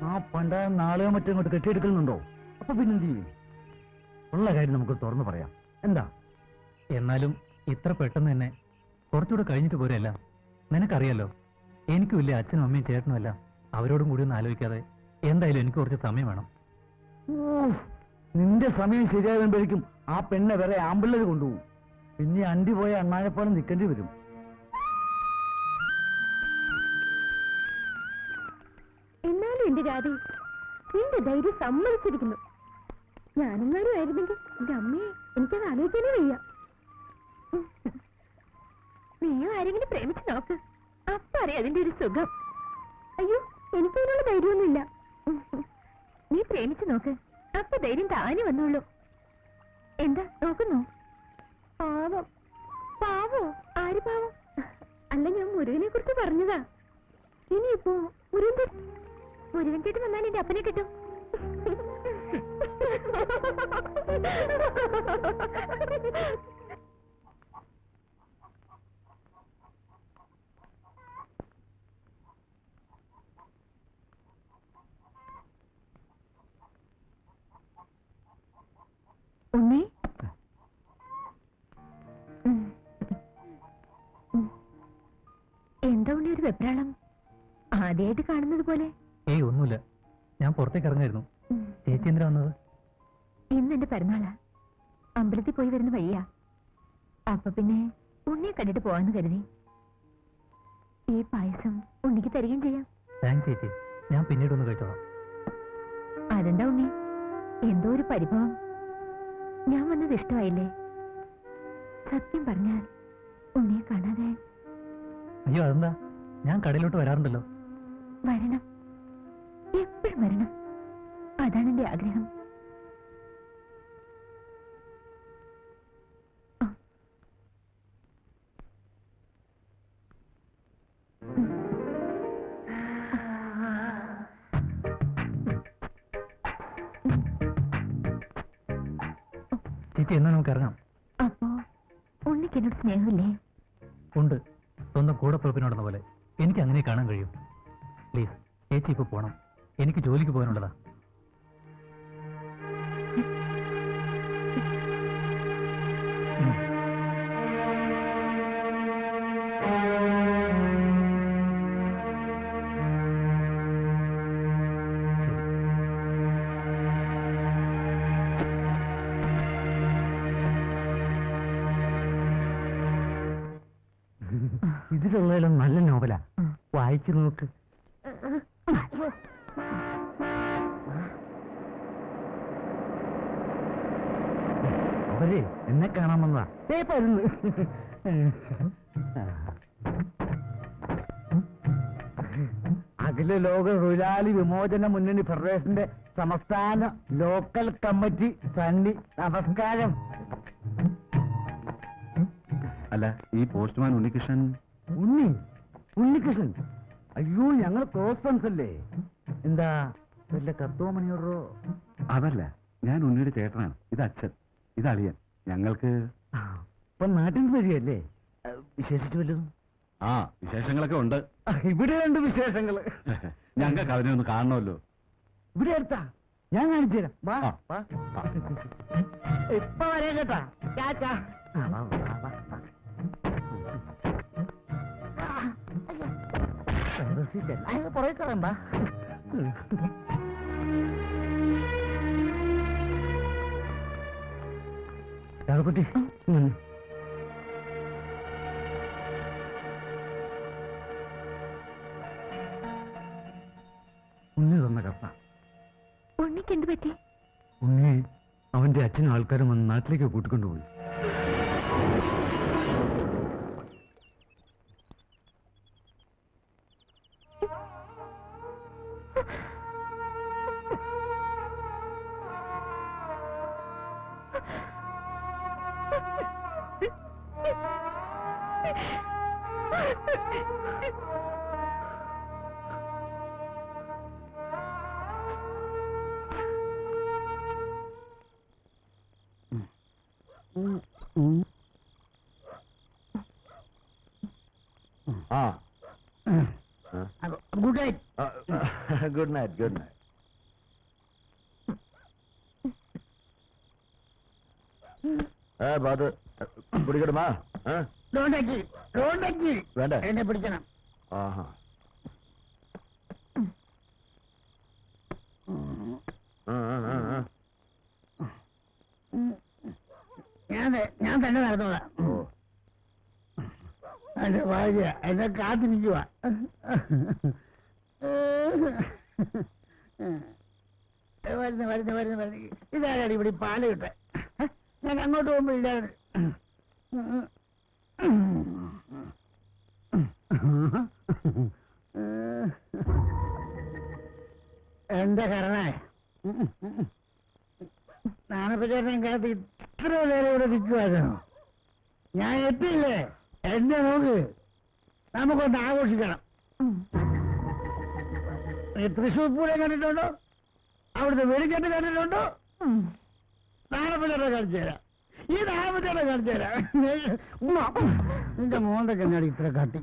ആ പണ്ടായ നാളെയോ മറ്റോ ഇങ്ങോട്ട് കെട്ടിയെടുക്കുന്നുണ്ടോ? അപ്പൊ പിന്നെന്ത് ചെയ്യും? ഉള്ള കാര്യം നമുക്ക് തുറന്നു പറയാം. എന്താ? എന്നാലും ഇത്ര പെട്ടെന്ന് തന്നെ കുറച്ചുകൂടെ കഴിഞ്ഞിട്ട് പോരല്ല. നിനക്കറിയാലോ, എനിക്കും ഇല്ല അച്ഛനും അമ്മയും ചേട്ടനും അല്ല. അവരോടും കൂടി ഒന്ന് ആലോചിക്കാതെ എന്തായാലും എനിക്ക് കുറച്ച് സമയം വേണം. നിന്റെ സമയം ശരിയാകുമ്പോഴേക്കും ആ പെണ്ണെ വേറെ ആമ്പിള്ളേർ കൊണ്ടുപോകും. പിന്നെ അണ്ടി പോയ അണ്ണാനെപ്പോലെ നിൽക്കേണ്ടി വരും. എന്നാലും എന്റെ രാധി, നിന്റെ ധൈര്യം സമ്മതിച്ചിരിക്കുന്നു. ഞാനെങ്ങാനും ആയിരുന്നെങ്കിൽ എന്റെ അമ്മയെ എനിക്കത് ആലോചിക്കാനേ വയ്യ. നീയോ ആരെങ്കിലും പ്രേമിച്ച് നോക്ക്, അപ്പൊ അറിയാം അതിന്റെ ഒരു സുഖം. അയ്യോ, എനിക്കതിനുള്ള ധൈര്യമൊന്നുമില്ല. നീ പ്രേമിച്ച് നോക്ക്, അപ്പൊ ധൈര്യം താനെ വന്നോളൂ. എന്താ നോക്കുന്നോ? പാവം. പാവോ? ആര് പാവം? അല്ല മുരുകനെ കുറിച്ച് പറഞ്ഞതാ. ഇനിയിപ്പോ മുരുകൻ ചേട്ടൻ വന്നാൽ എന്റെ അപ്പനെ കിട്ടും. ഉണ്ണി, എന്താ ഉണ്ണി ഒരു വെപ്രാളം? ആദ്യമായിട്ട് കാണുന്നത് പോലെ. ഏയ് ഒന്നുമില്ല, ഞാൻ പുറത്തേക്ക് ഇറങ്ങായിരുന്നു. ചേച്ചി എന്തിനാ വന്നത്? ഇന്ന് എന്റെ പിറന്നാളാ. അമ്പലത്തിൽ പോയി വരുന്ന വഴിയാ. അപ്പൊ പിന്നെ ഉണ്ണിയെ കണ്ടിട്ട് പോവാന്ന് കരുതി. ഈ പായസം ഉണ്ണിക്ക് തരികയും ചെയ്യാം. താങ്ക്സ് ചേച്ചി, ഞാൻ പിന്നീട് ഒന്ന് കഴിച്ചോളാം. അതെന്താ ഉണ്ണി, എന്തോ ഒരു പരിഭവം? ഞാൻ വന്നത് ഇഷ്ടമായില്ലേ? സത്യം പറഞ്ഞാൽ ഉണ്ണിയെ കാണാതെ. അയ്യോ അതെന്താ, ഞാൻ കടയിലോട്ട് വരാറുണ്ടല്ലോ. വരണം, എപ്പോഴും വരണം. അതാണ് എന്റെ ആഗ്രഹം. ചേച്ചി എന്നാ നമുക്ക് ഇറങ്ങാം. അപ്പോ ഉണ്ണിക്ക് എന്നോട് സ്നേഹമില്ലേ? ഉണ്ട്, സ്വന്തം കൂടപ്പുറപ്പിനോടുന്ന പോലെ. എനിക്ക് അങ്ങനെ കാണാൻ കഴിയും. പ്ലീസ് ചേച്ചി ഇപ്പൊ പോണം, എനിക്ക് ജോലിക്ക് പോകാനുള്ളതാ. ഇതിലുള്ളതിലും നല്ല നോവലാ, വായിച്ചു നോക്ക്. അവര് എന്നെ കാണാൻ വന്നതാ. അഖില ലോക തൊഴിലാളി വിമോചന മുന്നണി ഫെഡറേഷന്റെ സംസ്ഥാന ലോക്കൽ കമ്മിറ്റി സണ്ണി, നമസ്കാരം. അല്ല, ഈ പോസ്റ്റ്മാൻ ഉണ്ണികൃഷ്ണൻ? ഉണ്ണികൃഷ്ണൻ? അയ്യോ, ഞങ്ങൾ ക്ലോസ് ഫ്രണ്ട്സ് അല്ലേ. എന്താ വല്ല കത്തോ മണിയോടോ? അതല്ല, ഞാൻ ഉണ്ണിയുടെ ചേട്ടനാണ്. ഇത് അച്ഛൻ, ഇത് അളിയൻ. ഞങ്ങൾക്ക് ഇപ്പൊ നാട്ടിൽ നിന്ന് വരികയല്ലേ? വിശേഷിച്ചു വല്ലതും? ആ, വിശേഷങ്ങളൊക്കെ ഉണ്ട്. ഇവിടെ ഉണ്ട് വിശേഷങ്ങള്. ഞങ്ങൾക്ക് അതിനെ ഒന്ന് കാണണമല്ലോ. ഇവിടെ അടുത്താ, ഞാൻ കാണിച്ചു തരാം. വാ ആ. വാ. ഇപ്പൊ വരാം കേട്ടാ. ചാച്ചാ. വാ, വാ, വാ, വാ. പുറകെ കയറണ്ട. രാഘവട്ടി, ഉണ്ണി തന്ന കത്ത. ഉണ്ണിക്ക് എന്ത് പറ്റി? ഉണ്ണി അവന്റെ അച്ഛനും ആൾക്കാരും വന്ന് നാട്ടിലേക്ക് കൂട്ടിക്കൊണ്ടുപോയി. Good night. Good night, good night. ബാത് പിടിക്കണമാ? വേണ്ട, എന്നെ പിടിക്കണം. ആഹാ. ഞാൻ തന്നെ നടന്നോളാം. എന്റെ ഭാര്യ എന്നെ കാത്തിരിക്കുക. വരുന്നു. ഇതാരാണ് ഇവിടെ പാല് കിട്ടെ? ഞാൻ അങ്ങോട്ട് പോകുമ്പോ ഇല്ലാതെ. എന്റെ കരണേ, നാണപ്പച്ചേട്ടൻ കാത്ത് ഇത്ര നേരം ഇവിടെ നിൽക്കുമായിരുന്നു. ഞാൻ എത്തിയില്ലേ? എന്നെ നോക്ക്. നമുക്കൊന്ന് ആഘോഷിക്കണം. തൃശ്ശൂർ പൂരം കണ്ടിട്ടുണ്ടോ? അവിടുത്തെ വെടിക്കെട്ട് കണ്ടിട്ടുണ്ടോ? നാളെ കാണിച്ചു തരാം. ഈ നാളെ കാണിച്ചു തരാം. നിന്റെ മോന്തൊക്കെ എന്നാണ് ഇത്ര കാട്ടി?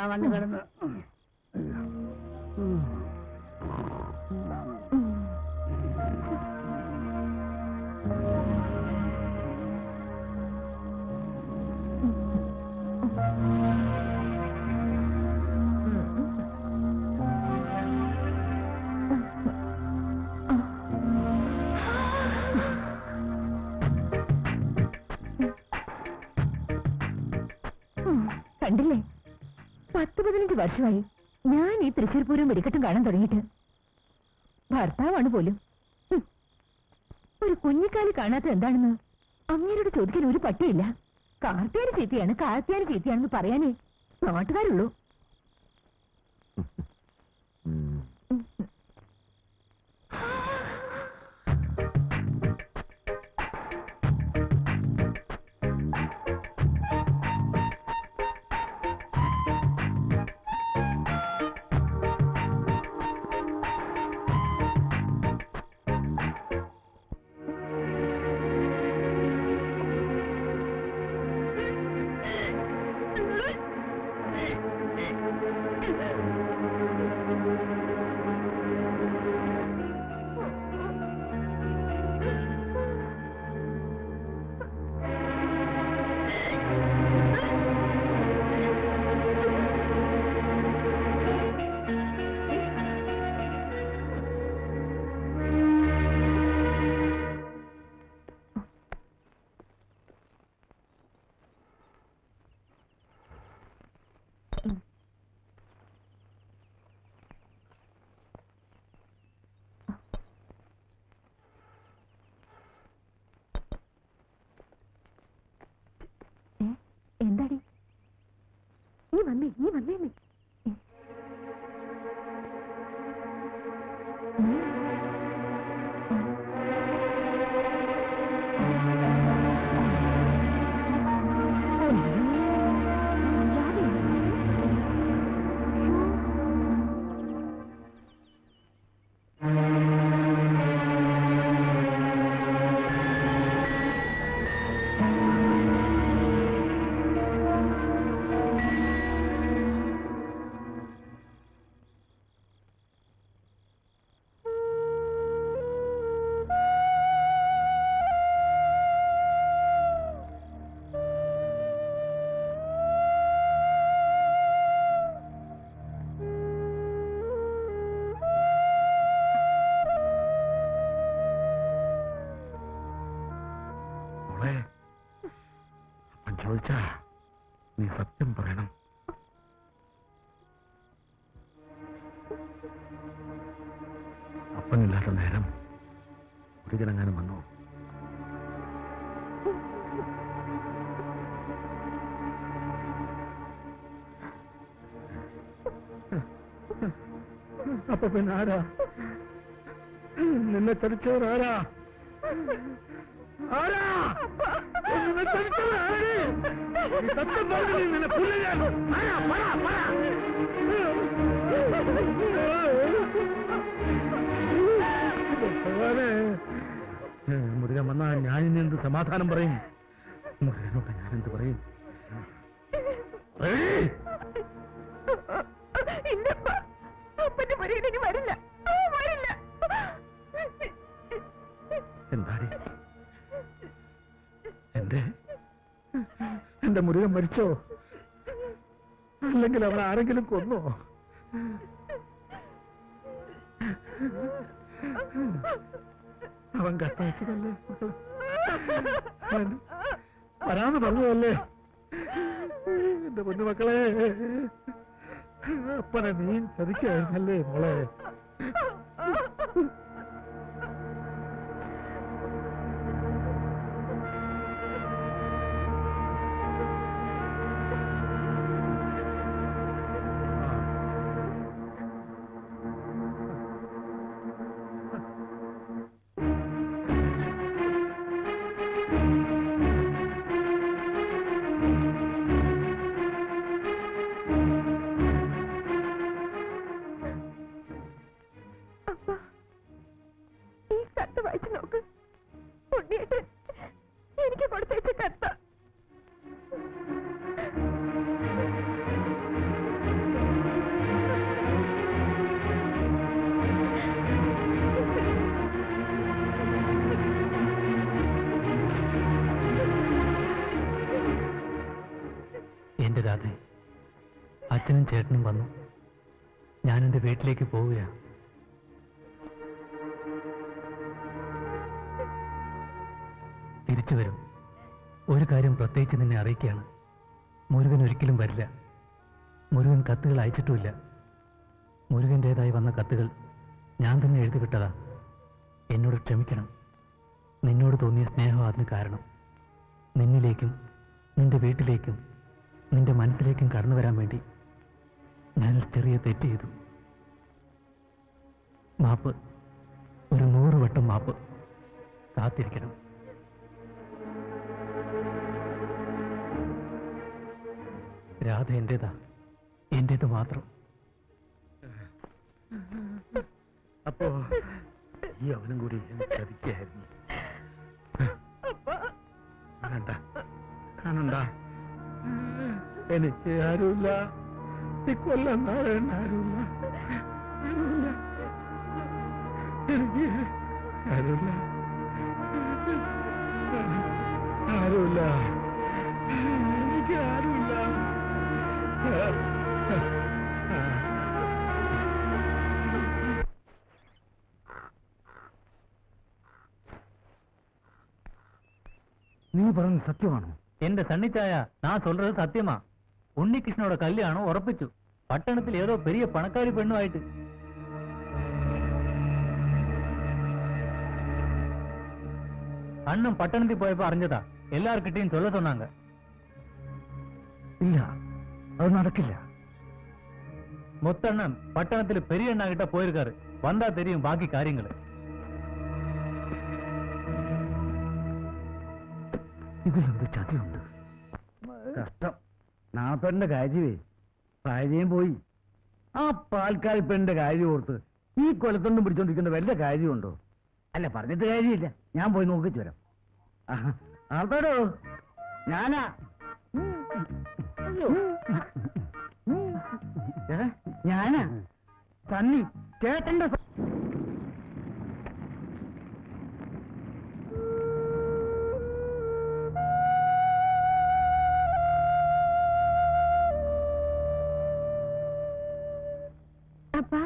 വന്ന് കിടന്ന് കണ്ടില്ലേ, 10-15 വർഷമായി ഞാൻ ഈ തൃശ്ശൂർ പൂരം വെടിക്കെട്ടും കാണാൻ തുടങ്ങിയിട്ട്. ഭർത്താവാണ് പോലും. ഒരു കുഞ്ഞിക്കാലി കാണാത്ത എന്താണെന്ന് അങ്ങേരോട് ചോദിക്കാൻ ഒരു പട്ടിയില്ല. കാർത്തിയാനി ചീത്തയാണെന്ന് പറയാനേ നാട്ടുകാരുള്ളൂ. എന്താടി നീ വന്നേ അപ്പൻ ചോദിച്ചാ നീ സത്യം പറയണം. അപ്പനില്ലാത്ത നേരം ഒരിക്കലെങ്ങാനും വന്നു? അപ്പൊ പിന്നെ ആരാ നിന്നെ ചതിച്ചവരാരാ? മുരുകൻ വന്നാ ഞാൻ ഇനി എന്ത് സമാധാനം പറയും? മുരുകനോട് ഞാൻ എന്ത് പറയും? എന്താടി എന്റെ മുരുകൻ മരിച്ചോ? അല്ലെങ്കിൽ അവൻ ആരെങ്കിലും കൊന്നോ? അവൻ കത്തയച്ചതല്ലേ വരാന്ന് പറഞ്ഞതല്ലേ? എന്റെ പൊന്നുമക്കളെ, അപ്പനെ നീ ചതിക്കായിരുന്നല്ലേ മോളെ? ചേട്ടനും വന്നു. ഞാൻ എൻ്റെ വീട്ടിലേക്ക് പോവുകയാണ്. തിരിച്ചു വരും. ഒരു കാര്യം പ്രത്യേകിച്ച് നിന്നെ അറിയിക്കുകയാണ്. മുരുകൻ ഒരിക്കലും വരില്ല. മുരുകൻ കത്തുകൾ അയച്ചിട്ടുമില്ല. മുരുകൻ്റേതായി വന്ന കത്തുകൾ ഞാൻ തന്നെ എഴുതിവിട്ടതാ. എന്നോട് ക്ഷമിക്കണം. നിന്നോട് തോന്നിയ സ്നേഹം അതിന് കാരണം. നിന്നിലേക്കും നിന്റെ വീട്ടിലേക്കും നിന്റെ മനസ്സിലേക്കും കടന്നു വരാൻ വേണ്ടി ഞാനൊരു ചെറിയ തെറ്റ് ചെയ്തു. മാപ്പ്. ഒരു 100 വട്ടം മാപ്പ്. കാത്തിരിക്കണം. രാധ എന്റേതാ, എന്റേത് മാത്രം. അപ്പോ ഈ അവനും കൂടി എന്നെ ചതിക്കായിരുന്നു. കാണണ്ട, എനിക്ക് ആരുമില്ല. ഈ കൊല്ലം നാരായണ ആരുമില്ല. എനിക്ക് ആരുമില്ല. എനിക്ക് ആരുമില്ല. നീ പറഞ്ഞ സത്യമാണോ? എന്റെ സണ്ണിച്ചായ, நான் சொல்றது சத்தியமா. உன்னிகிருஷ்ணனோட கல்யாணம் உറപ്പിച്ചു. பட்டணத்தில் ஏதோ பெரிய பணக்காரி பெண்ணுமாயிட்டு. அண்ணன் பட்டணத்துக்கு போயப்போ அறிஞ்சதா. எல்லார்கிட்டையும் சொல்ல சொன்னாங்க. ഇല്ല, അത് നടക്കില്ല. மொத்தண்ணன் பட்டணத்தில் பெரிய அண்ணா கிட்ட போயிருக்காரு. வந்தா தெரியும் பாக்கி காரியங்கள். ഇതിലെന്ത് ചതിയുണ്ട്? കഷ്ടം. നാപ്പന്റെ കാര്യമേ, ഭാര്യയും പോയി. ആ പാൽക്കാൽ പെണ്ണിന്റെ കാര്യം ഓർത്ത് ഈ കൊലത്തൊണ്ടും പിടിച്ചോണ്ടിരിക്കുന്ന വല്ല കാര്യമുണ്ടോ? അല്ല, പറഞ്ഞിട്ട് കാര്യമില്ല. ഞാൻ പോയി നോക്കിച്ചു വരാം. ആൾക്കാരോ, ഞാനാ. ഞാനാ സണ്ണി, ചേട്ടന്റെ അപ്പാ,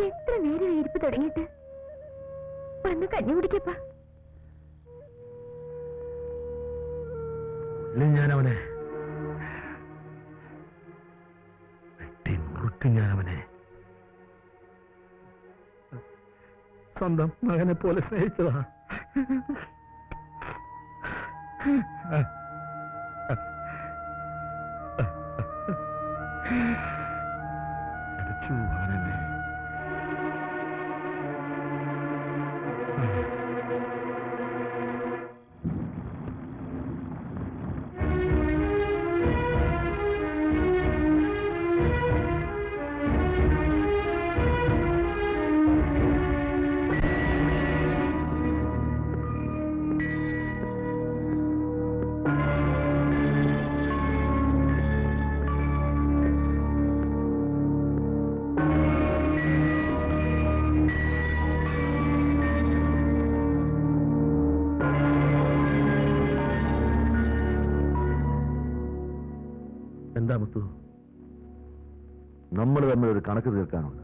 എത്ര നേരം ഇരിപ്പ് തുടങ്ങിയിട്ട്? വന്ന് കഞ്ഞി കുടിക്കപ്പാ. ഞാനവനെ വെട്ടി മുറുക്കും. ഞാനവനെ സ്വന്തം മകനെ പോലെ സ്നേഹിച്ചതാ. അടിച്ചു അവനെന്നെ. എന്താ മുത്തു? നമ്മൾ തമ്മിൽ ഒരു കണക്ക് തീർക്കാനുണ്ട്.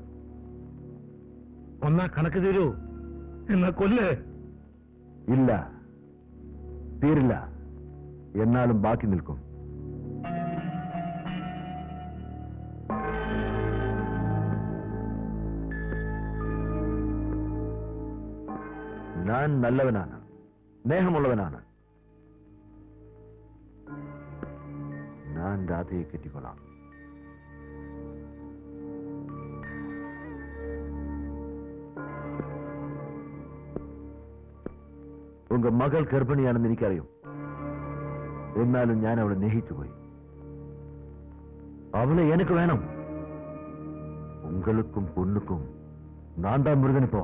ഒന്നാ കണക്ക് തീരൂ, എന്നാ കൊല്ലേ. ഇല്ല, തീരില്ല. എന്നാലും ബാക്കി നിൽക്കും. ഞാൻ നല്ലവനാണ്, സ്നേഹമുള്ളവനാണ്. ഞാൻ രാധയെ കെട്ടിക്കൊള്ളാം. ഉങ്ക മകൾ ഗർഭിണിയാണെന്ന് എനിക്കറിയും. എന്നാലും ഞാൻ അവളെ സ്നേഹിച്ചുപോയി. അവളെ എനിക്ക് വേണം. ഉങ്ങൾക്കും പൊണ്ണുക്കും നാന്താ മുരുകനിപ്പോ.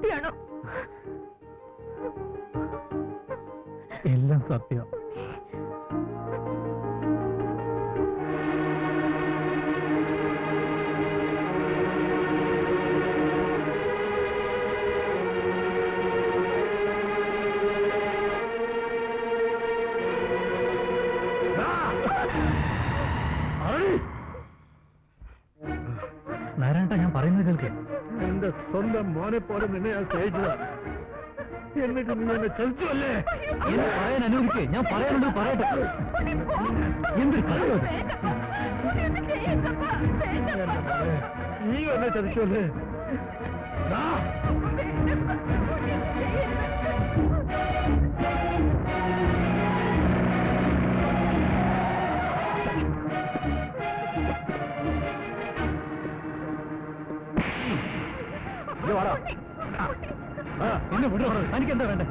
സത്യമാണോ? എല്ലാം സത്യം. നാരായണ, ഞാൻ പറയുന്നത് കേൾക്ക്. എന്റെ സ്വന്തം മോനെ പോലെ നിന്നെ ഞാൻ സ്നേഹിച്ചത്, എന്നിട്ട് നീ എന്നെ ചതിച്ചല്ലേ? എന്നെ പറയാൻ അനുവദിക്കേ, ഞാൻ പറയാനുള്ളത് പറയട്ടെ. എന്തൊരു കഥയോ അത്. നീ എന്നെ ചതിച്ചല്ലേ? എന്നെ വിടോ, എനിക്ക് എന്താ വേണ്ടേ?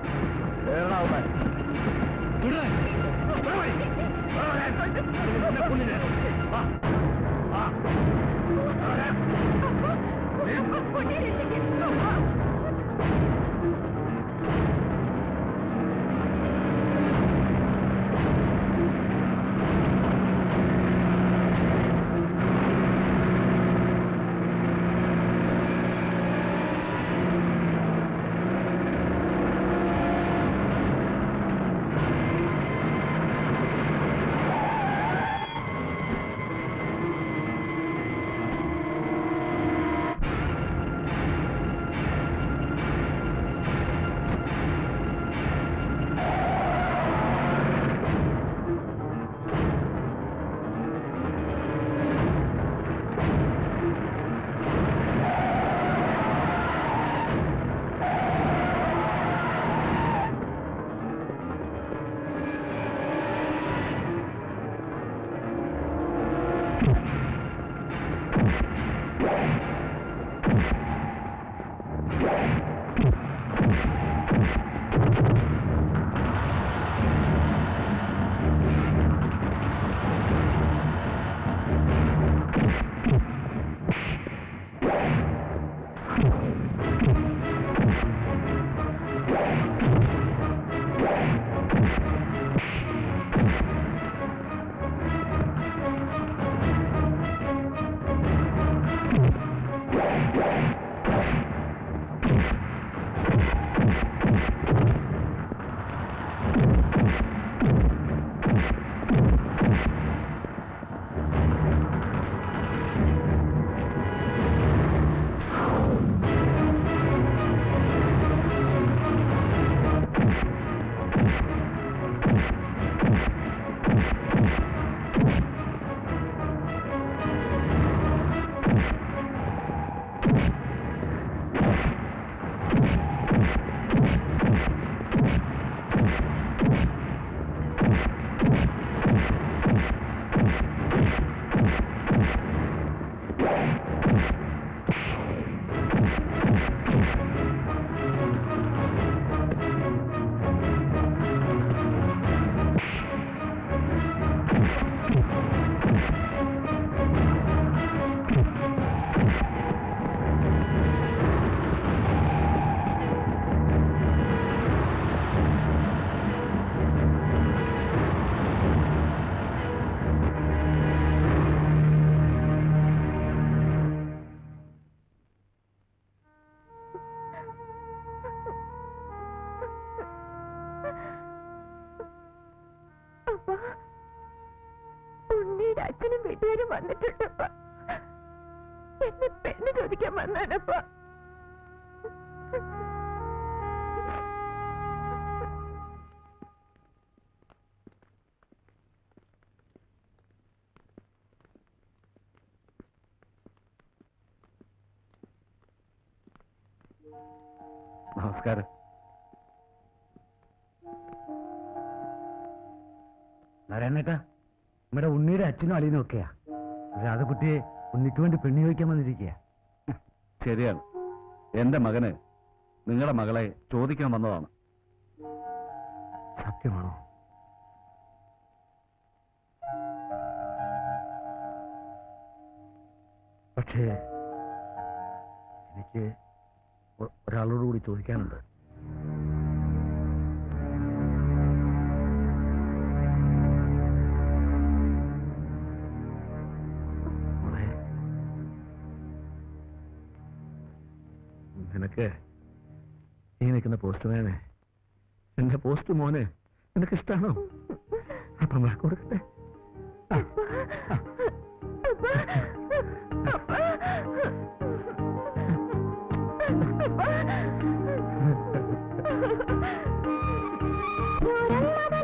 ഉണ്ണിയുടെ അച്ഛനും വീട്ടുകാരും വന്നിട്ടുണ്ടപ്പ. എന്നെ പെണ്ണ് ചോദിക്കാൻ വന്നാനപ്പ. നമസ്കാരം. നാരായണേട്ടാ, നമ്മുടെ ഉണ്ണിയുടെ അച്ഛനും അളിയനും ഒക്കെയാ. രാധകുട്ടിയെ ഉണ്ണിക്ക് വേണ്ടി പെണ്ണു ചോദിക്കാൻ വന്നിരിക്കുക. ശരിയാണ്, എന്റെ മകന് നിങ്ങളുടെ മകളെ ചോദിക്കാൻ വന്നതാണ്. സത്യമാണോ? പക്ഷേ എനിക്ക് ഒരാളോട് കൂടി ചോദിക്കാനുണ്ട്. നിനക്ക് ഈ നിൽക്കുന്ന പോസ്റ്റ്മാനെ, എന്റെ പോസ്റ്റ് മോനെ നിനക്ക് ഇഷ്ടാണോ? അപ്പം കൊടുക്കട്ടെ. ൂരല്ലാതെ